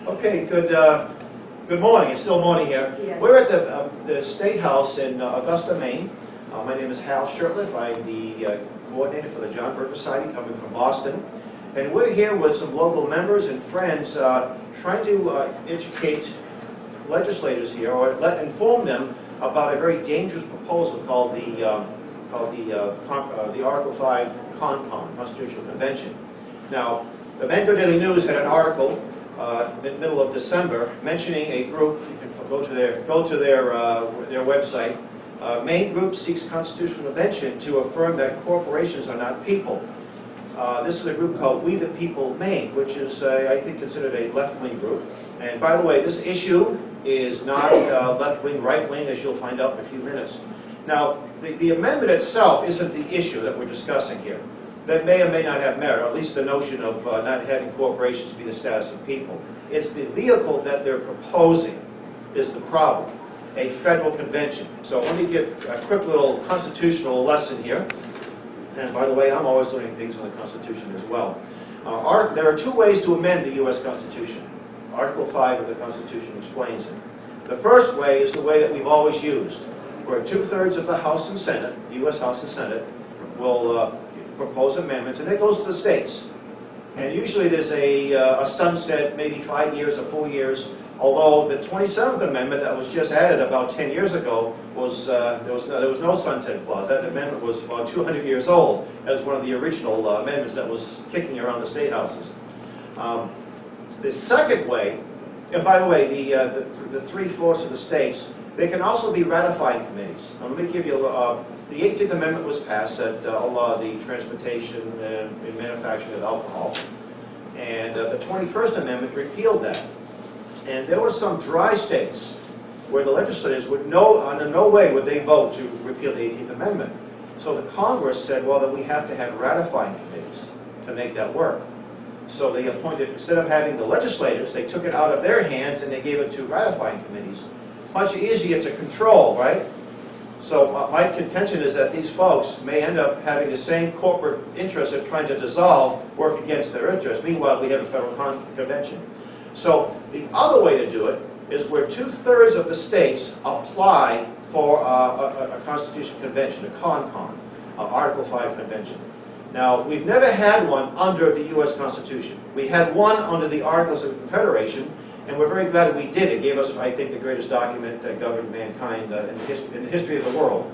Okay, good morning. It's still morning here. Yes. We're at the State House in Augusta, Maine. My name is Hal Shirtliff. I'm the coordinator for the John Birch Society coming from Boston. And we're here with some local members and friends trying to educate legislators here, or inform them about a very dangerous proposal called the Article 5 Constitutional Convention. Now, the Mango Daily News had an article in the middle of December mentioning a group. You can go to their website. Maine group seeks constitutional convention to affirm that corporations are not people. This is a group called We the People Maine, which is, I think, considered a left-wing group. And by the way, this issue is not left-wing, right-wing, as you'll find out in a few minutes. Now, the amendment itself isn't the issue that we're discussing here. That may or may not have merit, or at least the notion of not having corporations be the status of people. It's the vehicle that they're proposing is the problem, a federal convention. So let me give a quick little constitutional lesson here. And by the way, I'm always learning things on the Constitution as well. There are two ways to amend the U.S. Constitution. Article 5 of the Constitution explains it. The first way is the way that we've always used, where 2/3 of the House and Senate, the U.S. House and Senate, will propose amendments, and it goes to the states. And usually there's a sunset, maybe 5 years or 4 years, although the 27th Amendment that was just added about 10 years ago, there was no sunset clause. That amendment was about 200 years old. That was one of the original amendments that was kicking around the state houses. The second way, and by the way, the 3/4 of the states, they can also be ratifying committees. Now, let me give you the 18th Amendment was passed that allowed the transportation and manufacturing of alcohol. And the 21st Amendment repealed that. And there were some dry states where the legislators would under no way would they vote to repeal the 18th Amendment. So the Congress said, well, then we have to have ratifying committees to make that work. So they appointed, instead of having the legislators, they took it out of their hands and they gave it to ratifying committees. Much easier to control, right? So my contention is that these folks may end up having the same corporate interest of trying to dissolve work against their interests. Meanwhile, we have a federal convention. So the other way to do it is where 2/3 of the states apply for a constitutional convention, a Article 5 convention. Now, we've never had one under the U.S. Constitution. We had one under the Articles of Confederation, and we're very glad we did. It gave us, I think, the greatest document that governed mankind in the history of the world.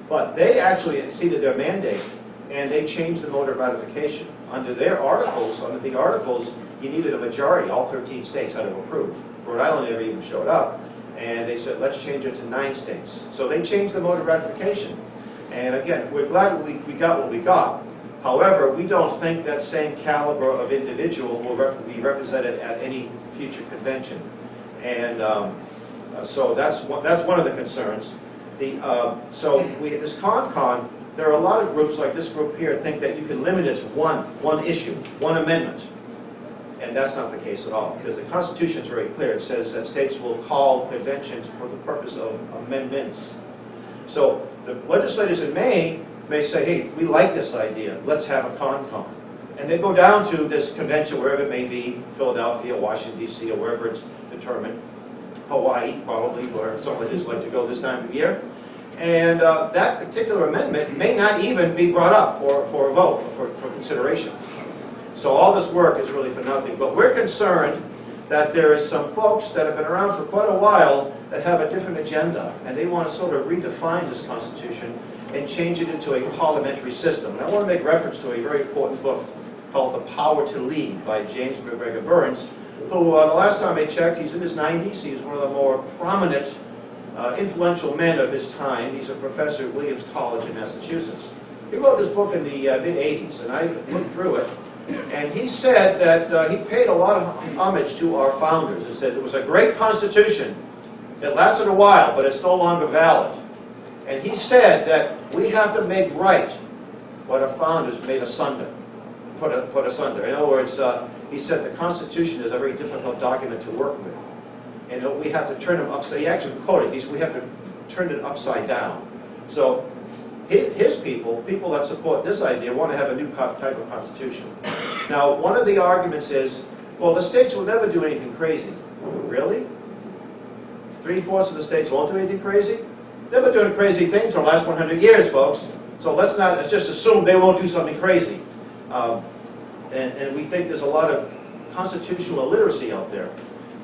But they actually exceeded their mandate, and they changed the mode of ratification. Under the articles, you needed a majority. All 13 states had to approve. Rhode Island never even showed up, and they said, let's change it to 9 states. So they changed the mode of ratification. And again, we're glad we got what we got. However, we don't think that same caliber of individual will be represented at any future convention. And so that's one of the concerns. This CON, there are a lot of groups like this group here think that you can limit it to one issue, one amendment. And that's not the case at all, because the Constitution is very clear. It says that states will call conventions for the purpose of amendments. So the legislators in Maine may say, hey, we like this idea, let's have a CON. And they go down to this convention, wherever it may be, Philadelphia, Washington, D.C., or wherever it's determined, Hawaii, probably, where some legislators like to go this time of year. And that particular amendment may not even be brought up for a vote, for consideration. So all this work is really for nothing. But we're concerned that there is some folks that have been around for quite a while that have a different agenda, and they want to sort of redefine this Constitution and change it into a parliamentary system. And I want to make reference to a very important book called The Power to Lead by James McGregor Burns, who, the last time I checked, he's in his 90s. He's one of the more prominent, influential men of his time. He's a professor at Williams College in Massachusetts. He wrote this book in the mid-'80s, and I looked through it. And he said that he paid a lot of homage to our founders. He said it was a great Constitution. It lasted a while, but it's no longer valid. And he said that we have to make right what our founders made asunder, put asunder. In other words, he said the Constitution is a very difficult document to work with. And we have to turn them upside, he actually quoted, he said we have to turn it upside down. So his people that support this idea, want to have a new type of constitution. Now, one of the arguments is, Well, the states will never do anything crazy. Really? 3/4 of the states won't do anything crazy? They've been doing crazy things for the last 100 years, folks. So let's just assume they won't do something crazy. And we think there's a lot of constitutional illiteracy out there,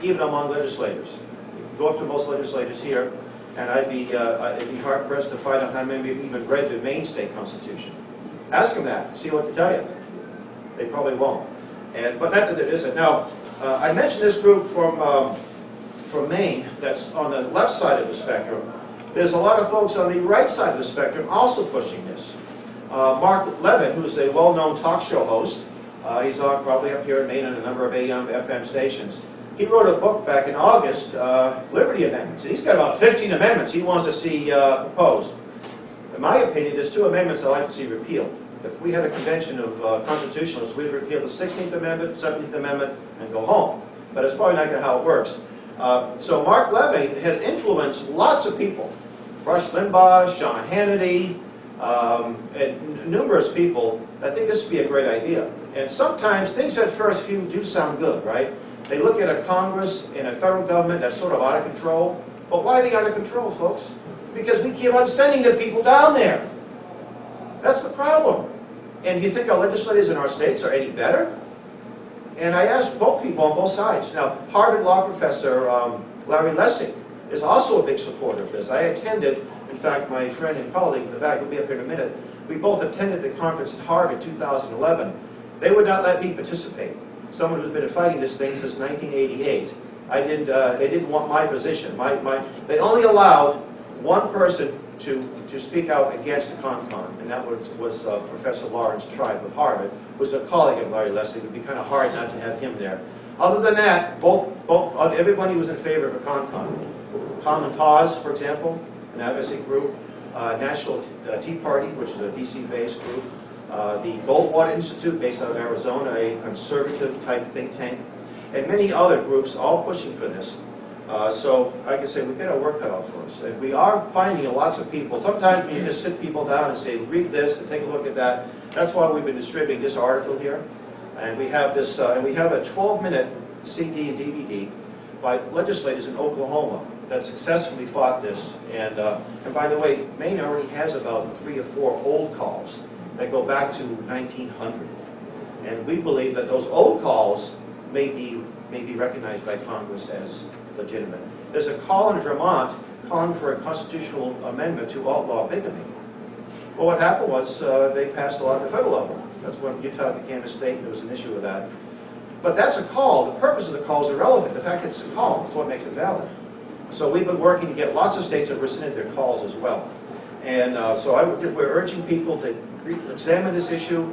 even among legislators. You can go up to most legislators here, and I'd be hard-pressed to find out how many have even read the Maine state constitution. Ask them that, see what they tell you. They probably won't. But not that it isn't. Now, I mentioned this group from Maine that's on the left side of the spectrum. There's a lot of folks on the right side of the spectrum also pushing this. Mark Levin, who's a well-known talk show host, he's on probably up here in Maine on a number of AM, FM stations. He wrote a book back in August, Liberty Amendments. And he's got about 15 amendments he wants to see proposed. In my opinion, there's 2 amendments I'd like to see repealed. If we had a convention of constitutionalists, we'd repeal the 16th Amendment, 17th Amendment, and go home. But it's probably not how it works. So Mark Levin has influenced lots of people. Rush Limbaugh, Sean Hannity, and numerous people. I think this would be a great idea. And sometimes things at first view do sound good, right? They look at a Congress and a federal government that's sort of out of control. But why are they out of control, folks? Because we keep on sending the people down there. That's the problem. And you think our legislators in our states are any better? And I asked both people on both sides. Now, Harvard law professor Larry Lessig is also a big supporter of this. I attended, in fact, my friend and colleague in the back, will be up here in a minute, we both attended the conference at Harvard in 2011. They would not let me participate. Someone who's been fighting this thing since 1988. They didn't want my position. They only allowed one person to speak out against the CONCON, and that was Professor Lawrence Tribe of Harvard, who's a colleague of Larry Lessig. It would be kind of hard not to have him there. Other than that, everybody was in favor of a CONCON. Common Cause, for example, an advocacy group, National Tea Party, which is a DC-based group, the Goldwater Institute, based out of Arizona, a conservative-type think tank, and many other groups all pushing for this. So I can say we've got our work cut out for us. And we are finding lots of people. Sometimes when you just sit people down and say, read this and take a look at that, that's why we've been distributing this article here. And we have this, and we have a 12-minute CD and DVD by legislators in Oklahoma that successfully fought this. And by the way, Maine already has about 3 or 4 old calls that go back to 1900. And we believe that those old calls may be recognized by Congress as legitimate. There's a call in Vermont calling for a constitutional amendment to outlaw bigamy. Well, what happened was they passed a law at the federal level. That's when Utah became a state, and there was an issue with that. But that's a call. The purpose of the call is irrelevant. The fact that it's a call is what makes it valid. So we've been working to get lots of states that rescinded their calls as well. And we're urging people to examine this issue.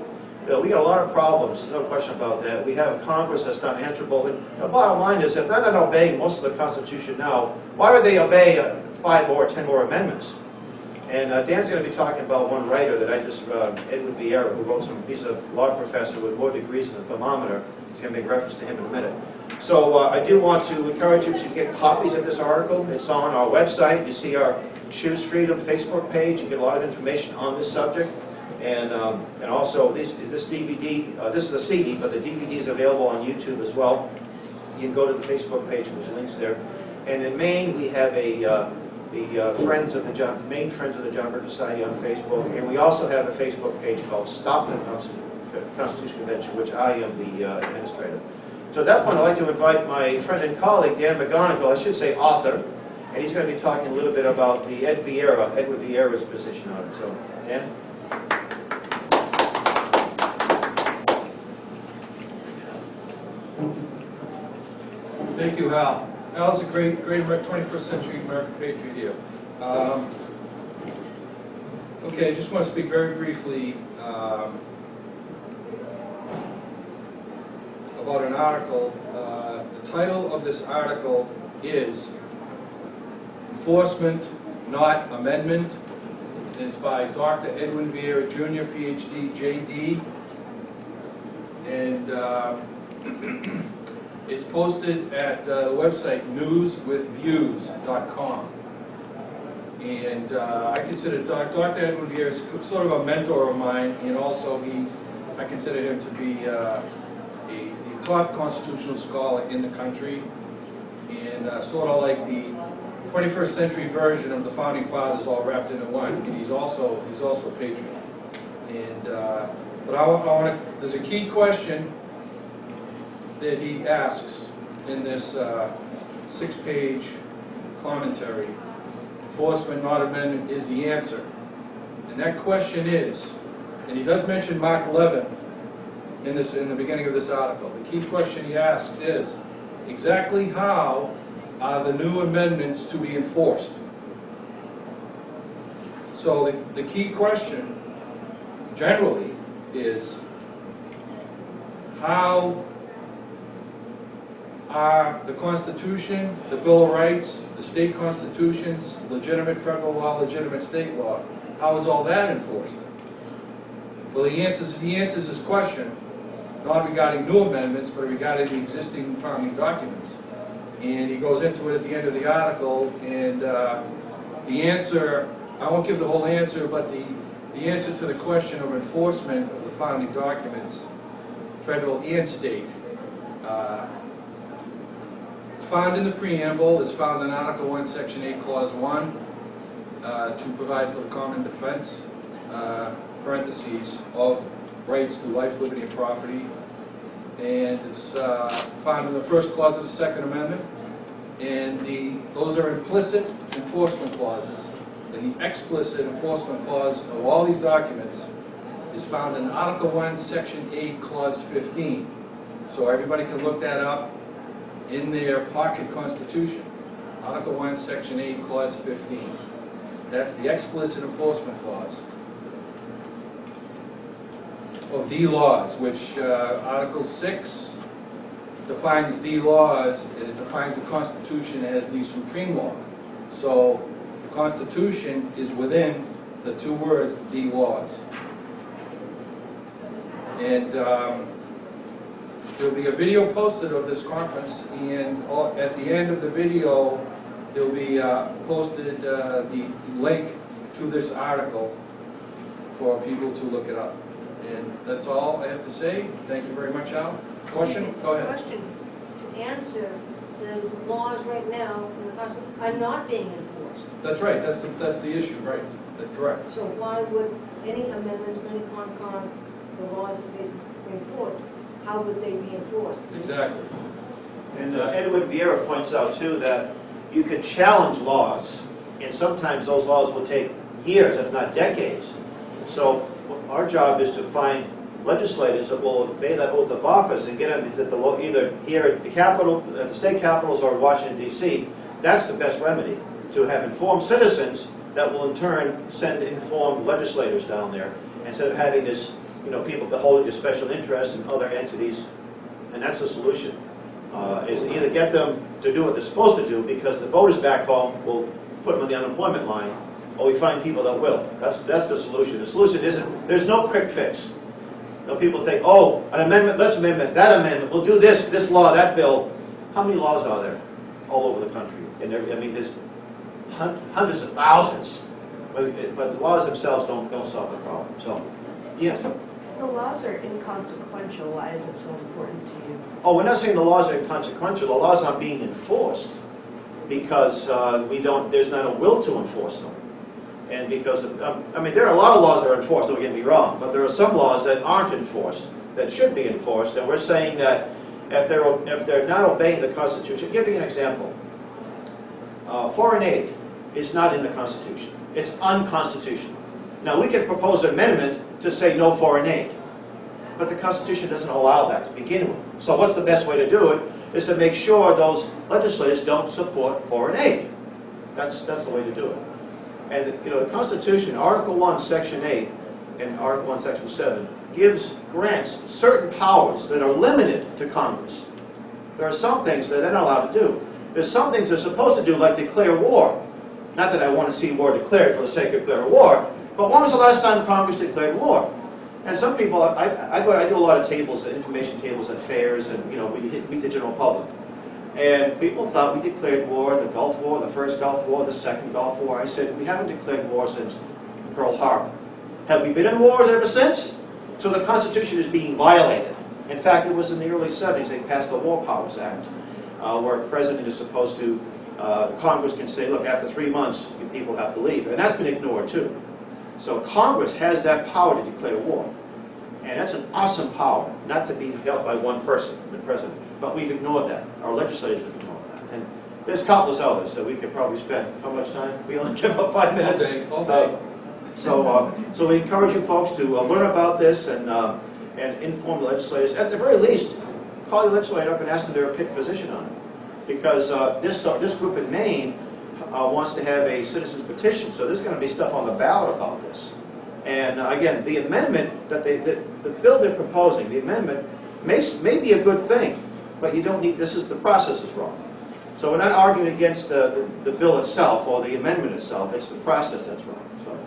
We got a lot of problems, no question about that. We have a Congress that's not answerable. And the bottom line is, if they're not obeying most of the Constitution now, why would they obey 5 or 10 more amendments? And Dan's going to be talking about one writer that I just, Edward Vieira, who wrote he's a law professor with more degrees than a thermometer. He's going to make reference to him in a minute. So I do want to encourage you to get copies of this article. It's on our website. You see our Choose Freedom Facebook page. You get a lot of information on this subject. And also this DVD, this is a CD, but the DVD is available on YouTube as well. You can go to the Facebook page, there's links there. And in Maine, we have the Maine Friends of the John Birch Society on Facebook, and we also have a Facebook page called Stop the Constitution Convention, which I am the administrator. So at that point, I'd like to invite my friend and colleague, Dan McGonigal, I should say author, and he's going to be talking a little bit about the Edward Vieira's position on it. So, Dan? Thank you, Hal. Hal's a great 21st century American patriot here. Okay, I just want to speak very briefly about an article. The title of this article is Enforcement, Not Amendment. And it's by Dr. Edwin Vieira, Jr., PhD, JD. And it's posted at the website newswithviews.com. And I consider Dr. Edwin Vieira is sort of a mentor of mine, and also I consider him to be a top constitutional scholar in the country, and sort of like the 21st century version of the Founding Fathers all wrapped into one. And he's also a patriot. And but I want to. There's a key question that he asks in this 6-page commentary. Enforcement, not amendment, is the answer. And that question is, and he does mention Mark 11 in the beginning of this article. The key question he asks is, exactly how are the new amendments to be enforced? So the key question generally is, how are the Constitution, the Bill of Rights, the state constitutions, legitimate federal law, legitimate state law, how is all that enforced? Well, he answers his question not regarding new amendments, but regarding the existing founding documents. And he goes into it at the end of the article, and the answer, I won't give the whole answer, but the answer to the question of enforcement of the founding documents, federal and state, it's found in the preamble. It's found in Article 1, Section 8, Clause 1, to provide for the common defense, parentheses, of rights to life, liberty, and property. And it's found in the first clause of the Second Amendment. And those are implicit enforcement clauses. And the explicit enforcement clause of all these documents is found in Article 1, Section 8, Clause 15. So everybody can look that up in their pocket constitution. Article 1, Section 8, Clause 15. That's the explicit enforcement clause of the laws, which Article 6 defines the laws, and it defines the Constitution as the supreme law. So the Constitution is within the two words, the laws. And there'll be a video posted of this conference, and at the end of the video, there'll be posted the link to this article for people to look it up. And that's all I have to say. Thank you very much, Al. Question? Go ahead. Question. To answer, the laws right now in the Constitution are not being enforced. That's right. That's the issue, right? That's correct. So why would any amendments, any con, the laws that they bring forth, how would they be enforced? Exactly. And Edwin Vieira points out, too, that you can challenge laws, and sometimes those laws will take years, if not decades. So our job is to find legislators that will obey that oath of office and get them into either here at the Capitol, at the state capitals, or Washington, D.C. That's the best remedy, to have informed citizens that will in turn send informed legislators down there, instead of having this, people beholding to special interest in other entities. And that's the solution, is either get them to do what they're supposed to do, because the voters back home will put them on the unemployment line, or we find people that will. That's the solution. The solution isn't, there's no quick fix. People think, oh, an amendment, let's amendment, that amendment, we'll do this law, that bill. How many laws are there all over the country? And there's hundreds of thousands, but the laws themselves don't solve the problem. So, yes? If the laws are inconsequential, why is it so important to you? Oh, we're not saying the laws are inconsequential. The laws aren't being enforced because there's not a will to enforce them. And because, there are a lot of laws that are enforced, don't get me wrong, but there are some laws that aren't enforced, that should be enforced, and we're saying that if they're not obeying the Constitution, give you an example. Foreign aid is not in the Constitution. It's unconstitutional. Now, we could propose an amendment to say no foreign aid, but the Constitution doesn't allow that to begin with. So what's the best way to do it is to make sure those legislators don't support foreign aid. That's the way to do it. And the Constitution, Article 1, Section 8, and Article 1, Section 7, grants certain powers that are limited to Congress. There are some things that they're not allowed to do. There's some things they're supposed to do, like declare war. Not that I want to see war declared for the sake of declaring war, but when was the last time Congress declared war? And some people, I do a lot of tables, information tables at fairs, and we meet the general public. And people thought we declared war, the Gulf War, the first Gulf War, the second Gulf War. I said, we haven't declared war since Pearl Harbor. Have we been in wars ever since? So the Constitution is being violated. In fact, it was in the early 70s they passed the War Powers Act, where a president is supposed to, Congress can say, look, after 3 months, you people have to leave. And that's been ignored too. So Congress has that power to declare war. And that's an awesome power, not to be held by one person, the president. But we've ignored that. Our legislators have ignored that. And there's countless others that we could probably spend. How much time? We only have about 5 minutes. All day. So we encourage you folks to learn about this and inform the legislators. At the very least, call the legislator up and ask them their position on it. Because this group in Maine wants to have a citizen's petition, so there's going to be stuff on the ballot about this. And again, the amendment that the bill they're proposing, the amendment may be a good thing, but you don't need. The process is wrong. So we're not arguing against the bill itself or the amendment itself. It's the process that's wrong. So,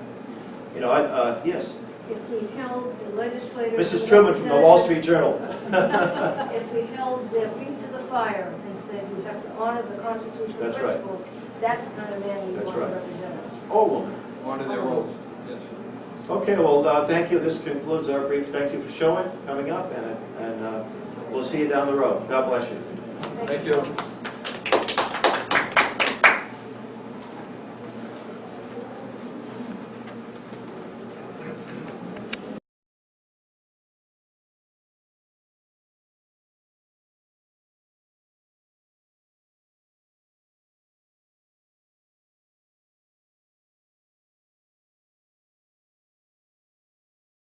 you know, yes. If we held the legislators... Mrs. Truman from the Wall Street Journal. If we held their feet to the fire and said you have to honor the constitutional That's right. principles, that's the kind of man we That's want to right. represent us. Or woman. Honor their oath. Yes. Okay, well, thank you. This concludes our brief. Thank you for coming up, and we'll see you down the road. God bless you. Thank you.